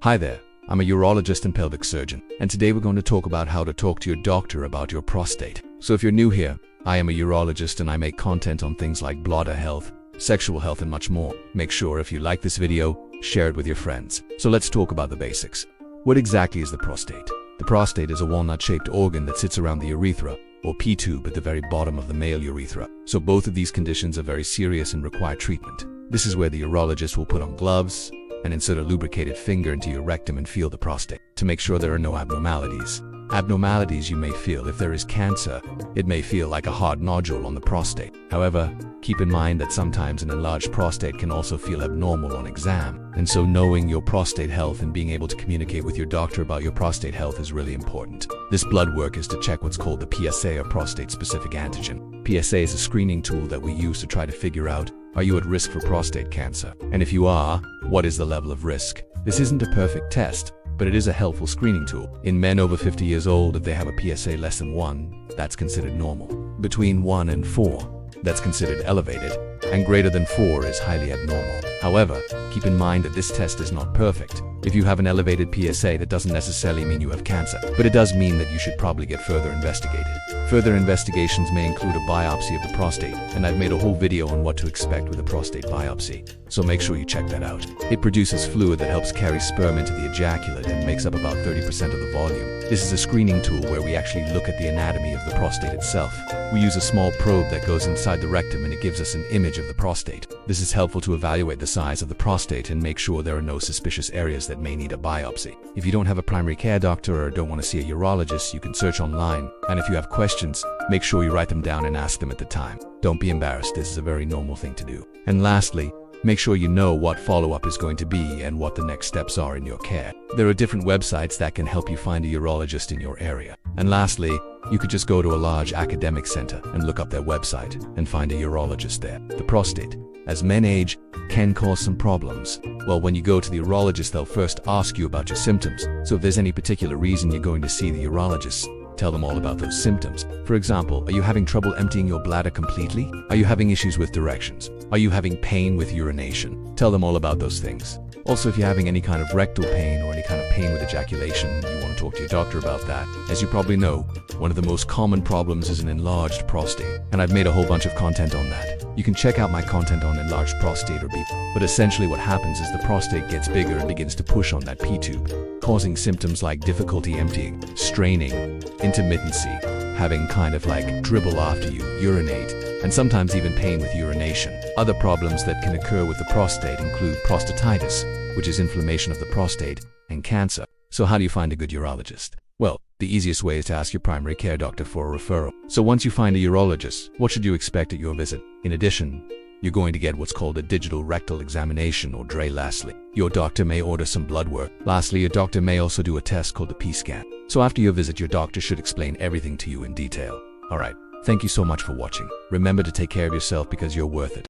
Hi there, I'm a urologist and pelvic surgeon, and today we're going to talk about how to talk to your doctor about your prostate. So if you're new here, I am a urologist and I make content on things like bladder health, sexual health and much more. Make sure if you like this video, share it with your friends. So let's talk about the basics. What exactly is the prostate? The prostate is a walnut-shaped organ that sits around the urethra, or P-tube, at the very bottom of the male urethra. So both of these conditions are very serious and require treatment. This is where the urologist will put on gloves and insert a lubricated finger into your rectum and feel the prostate to make sure there are no abnormalities. Abnormalities you may feel if there is cancer. It may feel like a hard nodule on the prostate. However, keep in mind that sometimes an enlarged prostate can also feel abnormal on exam. And so knowing your prostate health and being able to communicate with your doctor about your prostate health is really important. This blood work is to check what's called the PSA, or prostate-specific antigen. PSA is a screening tool that we use to try to figure out, are you at risk for prostate cancer? And if you are, what is the level of risk? This isn't a perfect test, but it is a helpful screening tool. In men over 50 years old, if they have a PSA less than 1, that's considered normal. Between 1 and 4, that's considered elevated, and greater than 4 is highly abnormal. However, keep in mind that this test is not perfect. If you have an elevated PSA, that doesn't necessarily mean you have cancer, but it does mean that you should probably get further investigated. Further investigations may include a biopsy of the prostate, and I've made a whole video on what to expect with a prostate biopsy, so make sure you check that out. It produces fluid that helps carry sperm into the ejaculate and makes up about 30% of the volume. This is a screening tool where we actually look at the anatomy of the prostate itself. We use a small probe that goes inside the rectum and it gives us an image of the prostate. This is helpful to evaluate the size of the prostate and make sure there are no suspicious areas that may need a biopsy. If you don't have a primary care doctor or don't want to see a urologist, you can search online, and if you have questions, make sure you write them down and ask them at the time. Don't be embarrassed, this is a very normal thing to do. And lastly, make sure you know what follow-up is going to be and what the next steps are in your care. There are different websites that can help you find a urologist in your area. And lastly, you could just go to a large academic center and look up their website and find a urologist there. The prostate, as men age, can cause some problems. Well, when you go to the urologist, they'll first ask you about your symptoms. So if there's any particular reason you're going to see the urologist, tell them all about those symptoms. For example, are you having trouble emptying your bladder completely? Are you having issues with directions? Are you having pain with urination? Tell them all about those things. Also, if you're having any kind of rectal pain or any kind of pain with ejaculation, you want to talk to your doctor about that. As you probably know, one of the most common problems is an enlarged prostate, and I've made a whole bunch of content on that. You can check out my content on enlarged prostate or BIP. But essentially what happens is the prostate gets bigger and begins to push on that P-tube, causing symptoms like difficulty emptying, straining, intermittency, having kind of like dribble after you urinate, and sometimes even pain with urination. Other problems that can occur with the prostate include prostatitis, which is inflammation of the prostate, and cancer. So how do you find a good urologist? Well, the easiest way is to ask your primary care doctor for a referral. So once you find a urologist, what should you expect at your visit? In addition, you're going to get what's called a digital rectal examination, or DRE. Lastly, your doctor may order some blood work. Lastly, your doctor may also do a test called the P-scan. So after your visit, your doctor should explain everything to you in detail. Alright, thank you so much for watching. Remember to take care of yourself because you're worth it.